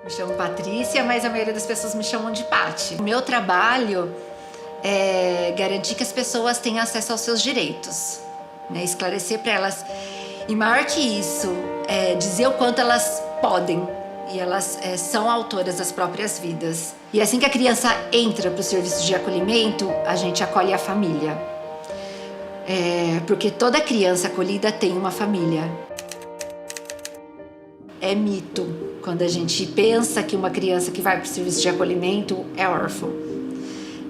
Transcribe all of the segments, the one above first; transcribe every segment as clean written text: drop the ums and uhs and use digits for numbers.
Me chamo Patrícia, mas a maioria das pessoas me chamam de Pati. O meu trabalho é garantir que as pessoas tenham acesso aos seus direitos, né? Esclarecer para elas. E maior que isso, dizer o quanto elas podem. E elas são autoras das próprias vidas. E assim que a criança entra para o serviço de acolhimento, a gente acolhe a família. Porque toda criança acolhida tem uma família. É mito quando a gente pensa que uma criança que vai para o serviço de acolhimento é órfã.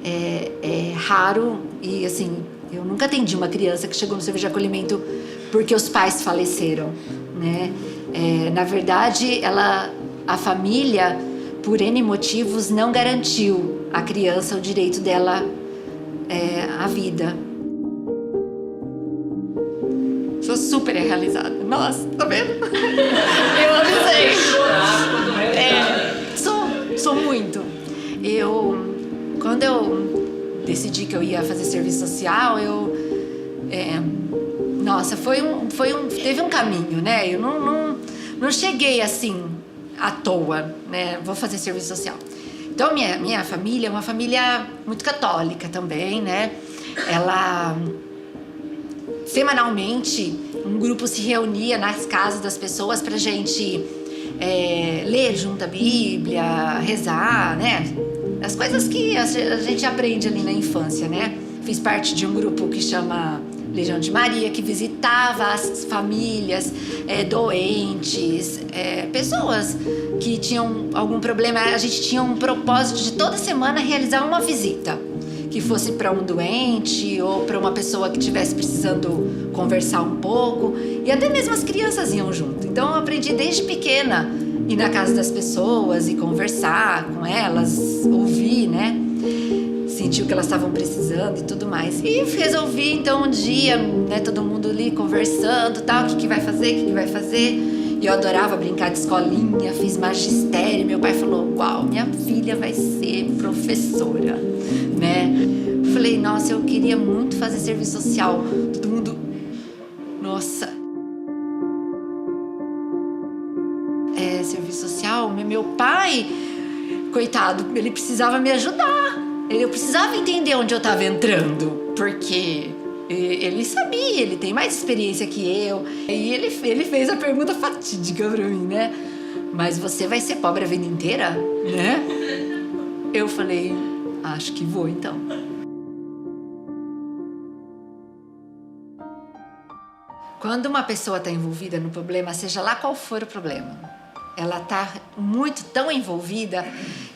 É raro e assim, eu nunca atendi uma criança que chegou no serviço de acolhimento porque os pais faleceram, né? Na verdade, a família, por N motivos, não garantiu à criança o direito dela à vida. Sou super realizada. Nossa, tá vendo? Eu avisei. Sou muito. Quando eu decidi que eu ia fazer serviço social, nossa, teve um caminho, né? Eu não cheguei assim à toa, né? Vou fazer serviço social. Então, minha família é uma família muito católica também, né? Semanalmente, um grupo se reunia nas casas das pessoas pra gente ler junto a Bíblia, rezar, né? As coisas que a gente aprende ali na infância, né? Fiz parte de um grupo que chama Legião de Maria, que visitava as famílias doentes, pessoas que tinham algum problema. A gente tinha um propósito de toda semana realizar uma visita, que fosse para um doente ou para uma pessoa que estivesse precisando conversar um pouco. E até mesmo as crianças iam junto. Então eu aprendi desde pequena ir na casa das pessoas e conversar com elas, ouvir, né? Sentir o que elas estavam precisando e tudo mais. E resolvi então um dia, né, todo mundo ali conversando, tal, o que vai fazer, o que vai fazer. E eu adorava brincar de escolinha, fiz magistério. Meu pai falou: uau, minha filha vai ser professora, né? Falei: nossa, eu queria muito fazer serviço social. Todo mundo, nossa. Serviço social, meu pai, coitado, ele precisava me ajudar. Eu precisava entender onde eu estava entrando, porque ele sabia, ele tem mais experiência que eu. E ele fez a pergunta fatídica pra mim, né? Mas você vai ser pobre a vida inteira, né? Eu falei: acho que vou então. Quando uma pessoa está envolvida no problema, seja lá qual for o problema, ela está tão envolvida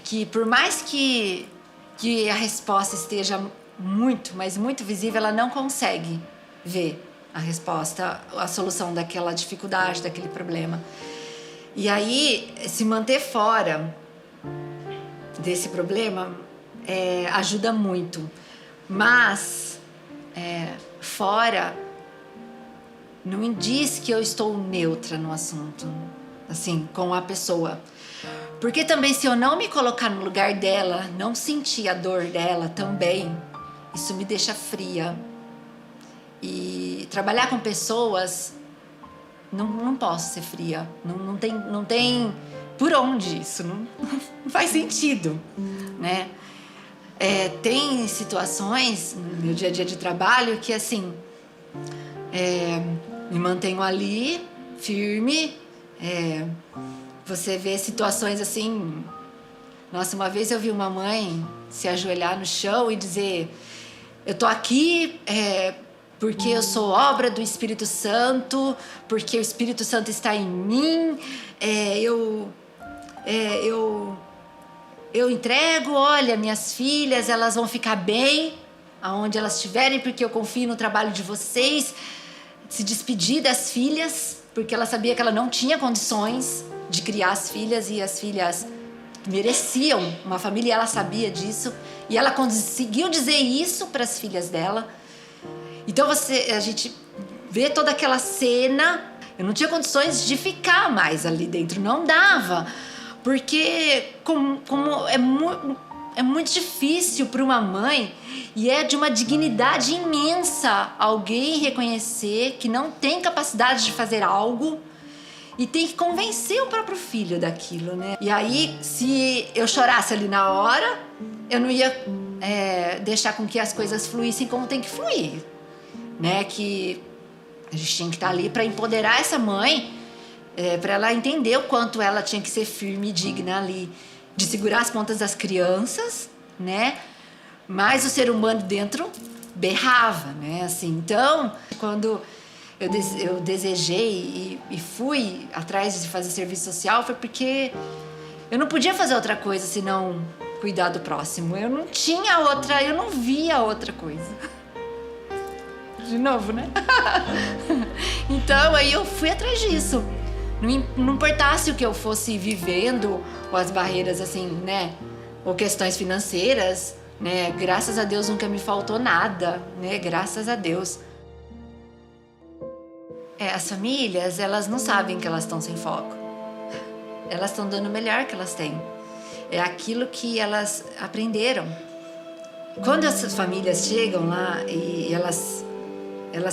que por mais que a resposta esteja muito, mas muito visível, ela não consegue ver a resposta, a solução daquela dificuldade, daquele problema. E aí, se manter fora desse problema ajuda muito. Mas fora não diz que eu estou neutra no assunto, assim, com a pessoa. Porque também, se eu não me colocar no lugar dela, não sentir a dor dela também, isso me deixa fria. E trabalhar com pessoas, não posso ser fria. Não tem por onde isso, não faz sentido, né? Tem situações no meu dia a dia de trabalho que, assim, me mantenho ali, firme. Você vê situações assim. Nossa, uma vez eu vi uma mãe se ajoelhar no chão e dizer: eu tô aqui porque eu sou obra do Espírito Santo, porque o Espírito Santo está em mim, eu entrego, olha, minhas filhas, elas vão ficar bem aonde elas estiverem, porque eu confio no trabalho de vocês. Se despedir das filhas, porque ela sabia que ela não tinha condições de criar as filhas, e as filhas mereciam uma família, e ela sabia disso, e ela conseguiu dizer isso para as filhas dela. Então a gente vê toda aquela cena. Eu não tinha condições de ficar mais ali dentro, não dava, porque como é muito difícil para uma mãe, e é de uma dignidade imensa alguém reconhecer que não tem capacidade de fazer algo e tem que convencer o próprio filho daquilo, né? E aí, se eu chorasse ali na hora, eu não ia deixar com que as coisas fluíssem como tem que fluir, né? Que a gente tinha que estar ali para empoderar essa mãe, para ela entender o quanto ela tinha que ser firme e digna ali, de segurar as pontas das crianças, né? Mas o ser humano dentro berrava, né? Assim, então, quando eu desejei e fui atrás de fazer serviço social, foi porque eu não podia fazer outra coisa senão cuidar do próximo. Eu não tinha outra, eu não via outra coisa. De novo, né? Então, aí eu fui atrás disso. Não importasse o que eu fosse vivendo, ou as barreiras, assim, né? Ou questões financeiras, né? Graças a Deus nunca me faltou nada, né? Graças a Deus. As famílias, elas não sabem que elas estão sem foco. Elas estão dando o melhor que elas têm. É aquilo que elas aprenderam. Quando essas famílias chegam lá e elas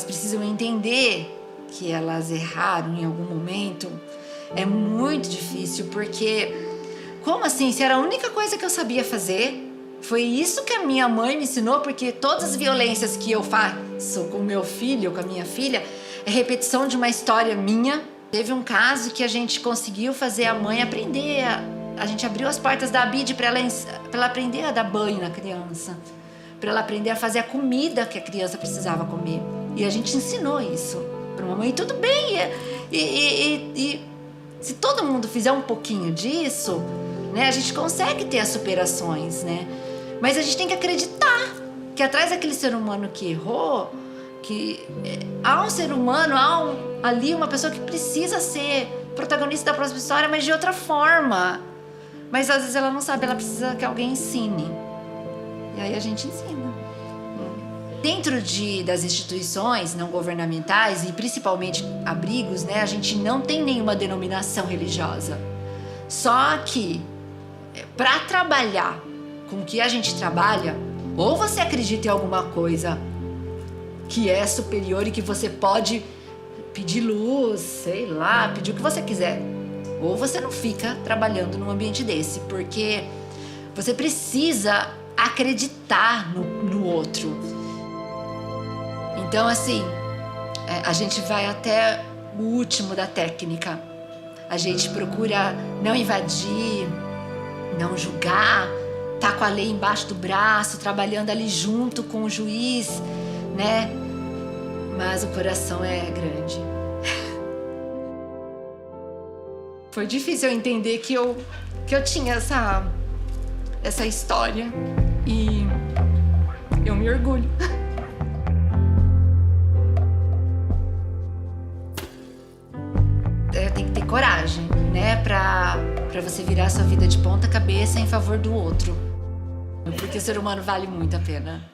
precisam entender que elas erraram em algum momento, é muito difícil, porque como assim? Se era a única coisa que eu sabia fazer, foi isso que a minha mãe me ensinou, porque todas as violências que eu faço com meu filho, com a minha filha, é repetição de uma história minha. Teve um caso que a gente conseguiu fazer a mãe aprender, a gente abriu as portas da BID para ela aprender a dar banho na criança, para ela aprender a fazer a comida que a criança precisava comer. E a gente ensinou isso para uma mãe. E tudo bem, e se todo mundo fizer um pouquinho disso, né, a gente consegue ter as superações, né? Mas a gente tem que acreditar que atrás daquele ser humano que errou, que há um ser humano, ali uma pessoa que precisa ser protagonista da próxima história, mas de outra forma. Mas às vezes ela não sabe, ela precisa que alguém ensine. E aí a gente ensina. Dentro das instituições não governamentais e principalmente abrigos, né, a gente não tem nenhuma denominação religiosa. Só que para trabalhar com o que a gente trabalha, ou você acredita em alguma coisa que é superior e que você pode pedir luz, sei lá, pedir o que você quiser, ou você não fica trabalhando num ambiente desse, porque você precisa acreditar no outro. Então, assim, a gente vai até o último da técnica. A gente procura não invadir, não julgar, tá com a lei embaixo do braço, trabalhando ali junto com o juiz, né? Mas o coração é grande. Foi difícil eu entender que eu tinha essa história e eu me orgulho. Tem que ter coragem, né? Pra você virar a sua vida de ponta cabeça em favor do outro. Porque o ser humano vale muito a pena.